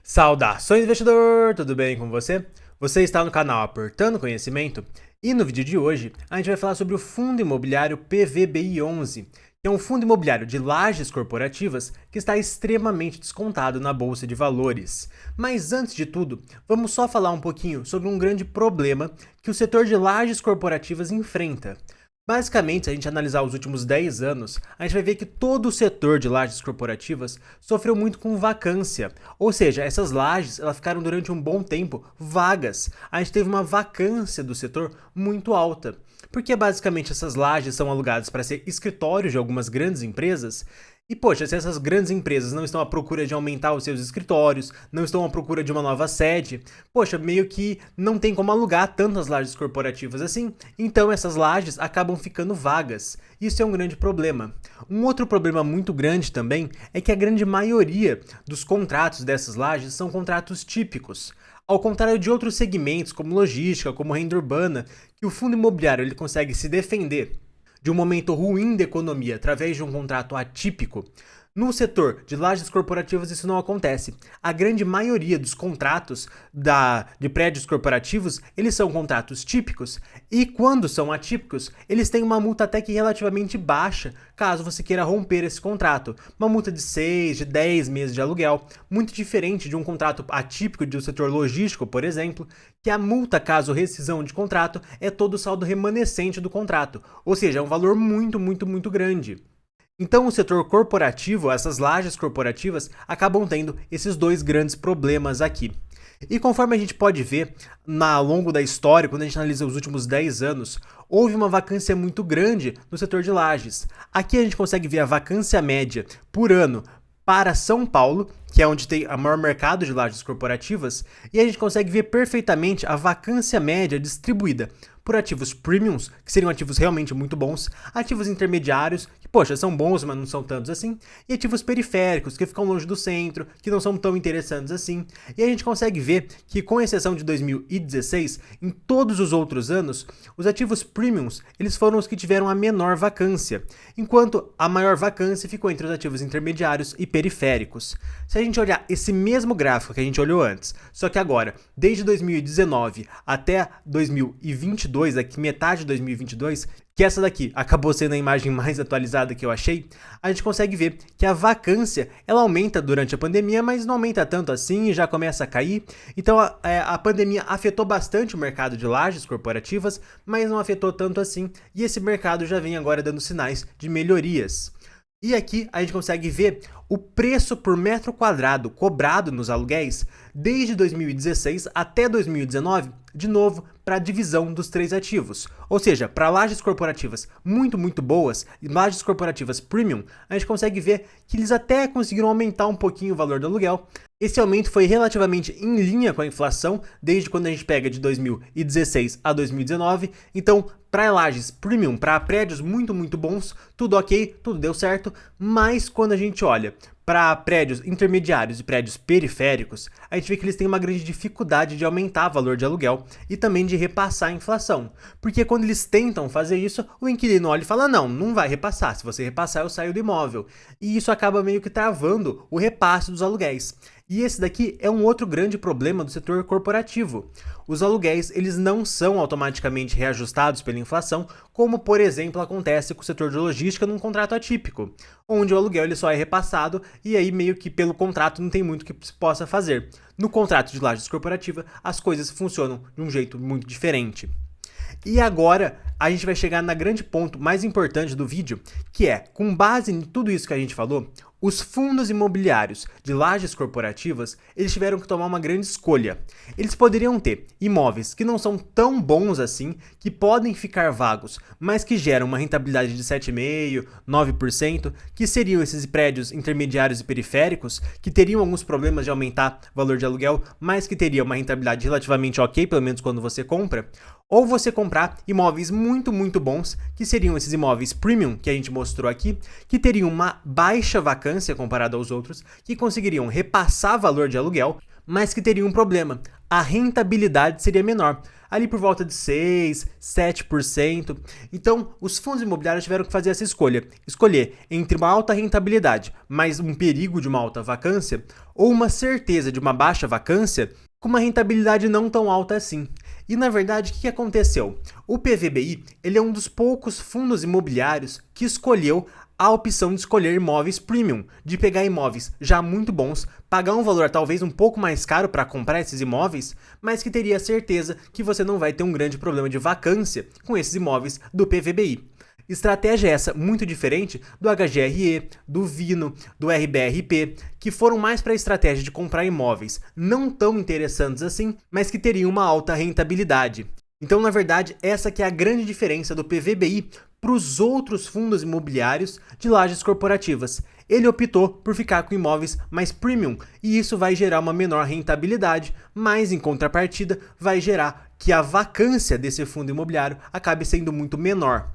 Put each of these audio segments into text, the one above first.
Saudações, investidor! Tudo bem com você? Você está no canal Aportando Conhecimento e no vídeo de hoje a gente vai falar sobre o fundo imobiliário PVBI11, que é um fundo imobiliário de lajes corporativas que está extremamente descontado na Bolsa de Valores. Mas antes de tudo, vamos só falar um pouquinho sobre um grande problema que o setor de lajes corporativas enfrenta. Basicamente, se a gente analisar os últimos 10 anos, a gente vai ver que todo o setor de lajes corporativas sofreu muito com vacância. Ou seja, essas lajes elas ficaram durante um bom tempo vagas. A gente teve uma vacância do setor muito alta. Porque basicamente essas lajes são alugadas para ser escritórios de algumas grandes empresas. E poxa, se essas grandes empresas não estão à procura de aumentar os seus escritórios, não estão à procura de uma nova sede, poxa, meio que não tem como alugar tantas lajes corporativas assim, então essas lajes acabam ficando vagas. Isso é um grande problema. Um outro problema muito grande também é que a grande maioria dos contratos dessas lajes são contratos típicos. Ao contrário de outros segmentos como logística, como renda urbana, que o fundo imobiliário ele consegue se defender de um momento ruim da economia através de um contrato atípico, no setor de lajes corporativas isso não acontece. A grande maioria dos contratos de prédios corporativos, eles são contratos típicos e quando são atípicos, eles têm uma multa até que relativamente baixa, caso você queira romper esse contrato. Uma multa de 6, de 10 meses de aluguel, muito diferente de um contrato atípico do setor logístico, por exemplo, que a multa caso rescisão de contrato é todo o saldo remanescente do contrato, ou seja, é um valor muito grande. Então, o setor corporativo, essas lajes corporativas, acabam tendo esses dois grandes problemas aqui. E conforme a gente pode ver, ao longo da história, quando a gente analisa os últimos 10 anos, houve uma vacância muito grande no setor de lajes. Aqui a gente consegue ver a vacância média por ano para São Paulo, que é onde tem o maior mercado de lajes corporativas, e a gente consegue ver perfeitamente a vacância média distribuída por ativos premiums, que seriam ativos realmente muito bons, ativos intermediários, que, poxa, são bons, mas não são tantos assim, e ativos periféricos, que ficam longe do centro, que não são tão interessantes assim. E a gente consegue ver que, com exceção de 2016, em todos os outros anos, os ativos premiums, eles foram os que tiveram a menor vacância, enquanto a maior vacância ficou entre os ativos intermediários e periféricos. Se a gente olhar esse mesmo gráfico que a gente olhou antes, só que agora, desde 2019 até 2022, aqui metade de 2022, que essa daqui acabou sendo a imagem mais atualizada que eu achei, a gente consegue ver que a vacância ela aumenta durante a pandemia, mas não aumenta tanto assim e já começa a cair. Então a pandemia afetou bastante o mercado de lajes corporativas, mas não afetou tanto assim, e esse mercado já vem agora dando sinais de melhorias. E aqui a gente consegue ver o preço por metro quadrado cobrado nos aluguéis desde 2016 até 2019, de novo, para a divisão dos três ativos. Ou seja, para lajes corporativas muito boas e lajes corporativas premium, a gente consegue ver que eles até conseguiram aumentar um pouquinho o valor do aluguel. Esse aumento foi relativamente em linha com a inflação, desde quando a gente pega de 2016 a 2019. Então, para lajes premium, para prédios muito bons, tudo ok, tudo deu certo. Mas quando a gente olha para prédios intermediários e prédios periféricos, a gente vê que eles têm uma grande dificuldade de aumentar o valor de aluguel e também de repassar a inflação. Porque quando eles tentam fazer isso, o inquilino olha e fala, não vai repassar, se você repassar eu saio do imóvel. E isso acaba meio que travando o repasse dos aluguéis. E esse daqui é um outro grande problema do setor corporativo. Os aluguéis, eles não são automaticamente reajustados pela inflação, como, por exemplo, acontece com o setor de logística num contrato atípico, onde o aluguel ele só é repassado e aí meio que pelo contrato não tem muito que se possa fazer. No contrato de lajes corporativa, as coisas funcionam de um jeito muito diferente. E agora a gente vai chegar na grande ponto mais importante do vídeo, que é, com base em tudo isso que a gente falou, os fundos imobiliários de lajes corporativas, eles tiveram que tomar uma grande escolha. Eles poderiam ter imóveis que não são tão bons assim, que podem ficar vagos, mas que geram uma rentabilidade de 7,5%, 9%, que seriam esses prédios intermediários e periféricos, que teriam alguns problemas de aumentar o valor de aluguel, mas que teriam uma rentabilidade relativamente ok, pelo menos quando você compra. Ou você comprar imóveis muito bons, que seriam esses imóveis premium que a gente mostrou aqui, que teriam uma baixa vacância comparada aos outros, que conseguiriam repassar valor de aluguel, mas que teriam um problema. a rentabilidade seria menor, ali por volta de 6, 7%. Então, os fundos imobiliários tiveram que fazer essa escolher entre uma alta rentabilidade, mas um perigo de uma alta vacância, ou uma certeza de uma baixa vacância, com uma rentabilidade não tão alta assim. E na verdade, o que aconteceu? O PVBI ele é um dos poucos fundos imobiliários que escolheu a opção de escolher imóveis premium, de pegar imóveis já muito bons, pagar um valor talvez um pouco mais caro para comprar esses imóveis, mas que teria certeza que você não vai ter um grande problema de vacância com esses imóveis do PVBI. Estratégia essa muito diferente do HGRE, do Vino, do RBRP, que foram mais para a estratégia de comprar imóveis não tão interessantes assim, mas que teriam uma alta rentabilidade. Então, na verdade, essa que é a grande diferença do PVBI para os outros fundos imobiliários de lajes corporativas. Ele optou por ficar com imóveis mais premium e isso vai gerar uma menor rentabilidade, mas em contrapartida vai gerar que a vacância desse fundo imobiliário acabe sendo muito menor.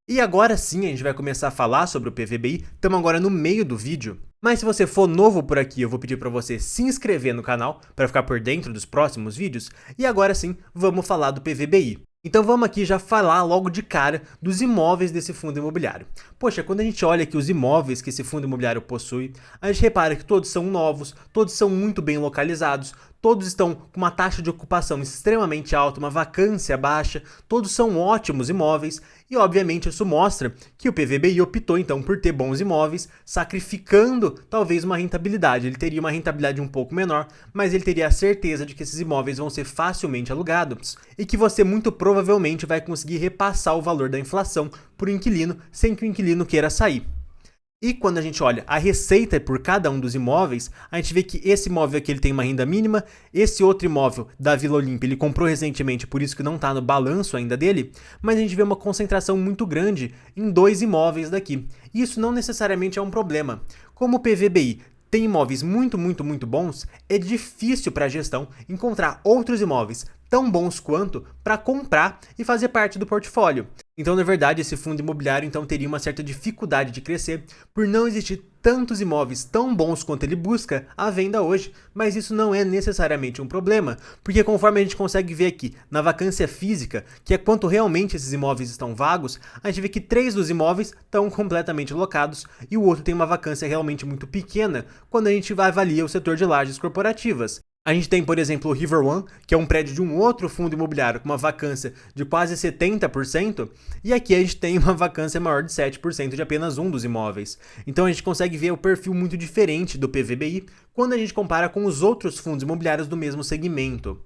E agora sim a gente vai começar a falar sobre o PVBI, estamos agora no meio do vídeo. Mas se você for novo por aqui, eu vou pedir para você se inscrever no canal para ficar por dentro dos próximos vídeos. E agora sim, vamos falar do PVBI. Então vamos aqui já falar logo de cara dos imóveis desse fundo imobiliário. Poxa, quando a gente olha aqui os imóveis que esse fundo imobiliário possui, a gente repara que todos são novos, todos são muito bem localizados, todos estão com uma taxa de ocupação extremamente alta, uma vacância baixa, todos são ótimos imóveis e obviamente isso mostra que o PVBI optou então por ter bons imóveis, sacrificando talvez uma rentabilidade. Ele teria uma rentabilidade um pouco menor, mas ele teria a certeza de que esses imóveis vão ser facilmente alugados e que você muito provavelmente vai conseguir repassar o valor da inflação por inquilino sem que o inquilino queira sair. E quando a gente olha a receita por cada um dos imóveis, a gente vê que esse imóvel aqui ele tem uma renda mínima, esse outro imóvel da Vila Olímpia ele comprou recentemente, por isso que não está no balanço ainda dele, mas a gente vê uma concentração muito grande em 2 imóveis daqui. E isso não necessariamente é um problema. Como o PVBI tem imóveis muito bons, é difícil para a gestão encontrar outros imóveis tão bons quanto para comprar e fazer parte do portfólio. Então, na verdade, esse fundo imobiliário então teria uma certa dificuldade de crescer por não existir tantos imóveis tão bons quanto ele busca à venda hoje, mas isso não é necessariamente um problema, porque conforme a gente consegue ver aqui na vacância física, que é quanto realmente esses imóveis estão vagos, a gente vê que 3 dos imóveis estão completamente locados e o outro tem uma vacância realmente muito pequena quando a gente avalia o setor de lajes corporativas. A gente tem, por exemplo, o River One, que é um prédio de um outro fundo imobiliário com uma vacância de quase 70%, e aqui a gente tem uma vacância maior de 7% de apenas um dos imóveis. Então a gente consegue ver o perfil muito diferente do PVBI quando a gente compara com os outros fundos imobiliários do mesmo segmento.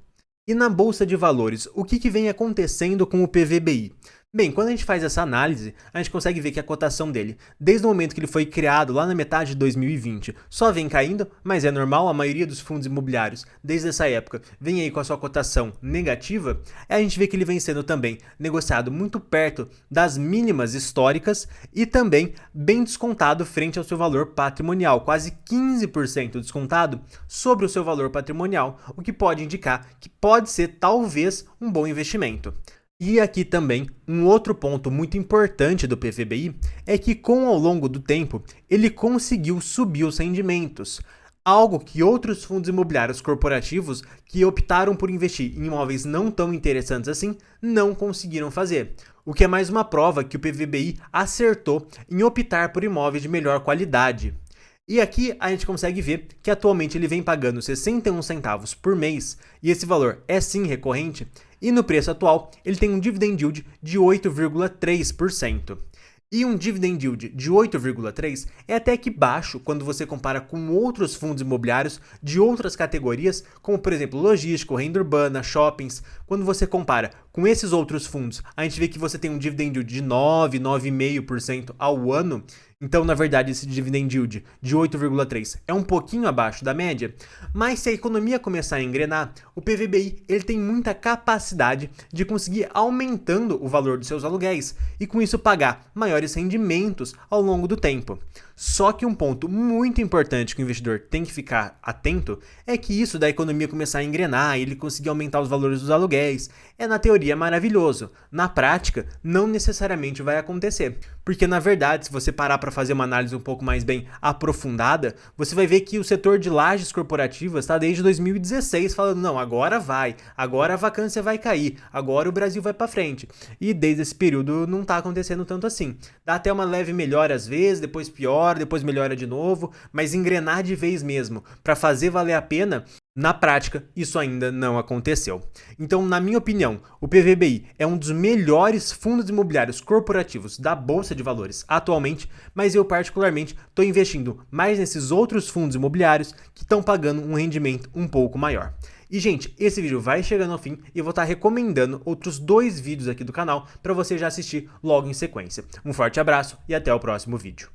E na Bolsa de Valores, o que vem acontecendo com o PVBI? Bem, quando a gente faz essa análise, a gente consegue ver que a cotação dele, desde o momento que ele foi criado lá na metade de 2020, só vem caindo, mas é normal, a maioria dos fundos imobiliários, desde essa época, vem aí com a sua cotação negativa, a gente vê que ele vem sendo também negociado muito perto das mínimas históricas e também bem descontado frente ao seu valor patrimonial, quase 15% descontado sobre o seu valor patrimonial, o que pode indicar que pode ser talvez um bom investimento. E aqui também, um outro ponto muito importante do PVBI é que ao longo do tempo, ele conseguiu subir os rendimentos, algo que outros fundos imobiliários corporativos que optaram por investir em imóveis não tão interessantes assim, não conseguiram fazer. O que é mais uma prova que o PVBI acertou em optar por imóveis de melhor qualidade. E aqui a gente consegue ver que atualmente ele vem pagando 61 centavos por mês, e esse valor é sim recorrente, e no preço atual ele tem um dividend yield de 8,3%. E um dividend yield de 8,3% é até que baixo quando você compara com outros fundos imobiliários de outras categorias, como por exemplo logístico, renda urbana, shoppings. Quando você compara com esses outros fundos, a gente vê que você tem um dividend yield de 9, 9,5% ao ano. Então, na verdade, esse dividend yield de 8,3% é um pouquinho abaixo da média, mas se a economia começar a engrenar, o PVBI ele tem muita capacidade de conseguir aumentando o valor dos seus aluguéis e com isso pagar maiores rendimentos ao longo do tempo. Só que um ponto muito importante que o investidor tem que ficar atento é que isso da economia começar a engrenar e ele conseguir aumentar os valores dos aluguéis. É na teoria teoria é maravilhoso. Na prática, não necessariamente vai acontecer. Porque, na verdade, se você parar para fazer uma análise um pouco mais bem aprofundada, você vai ver que o setor de lajes corporativas está desde 2016 falando, não, agora vai, agora a vacância vai cair, agora o Brasil vai para frente. E desde esse período não está acontecendo tanto assim. Dá até uma leve melhora às vezes, depois piora, depois melhora de novo, mas engrenar de vez mesmo, para fazer valer a pena, na prática, isso ainda não aconteceu. Então, na minha opinião, o PVBI é um dos melhores fundos imobiliários corporativos da Bolsa de Valores atualmente, mas eu particularmente estou investindo mais nesses outros fundos imobiliários que estão pagando um rendimento um pouco maior. E, gente, esse vídeo vai chegando ao fim e eu vou estar recomendando outros 2 vídeos aqui do canal para você já assistir logo em sequência. Um forte abraço e até o próximo vídeo.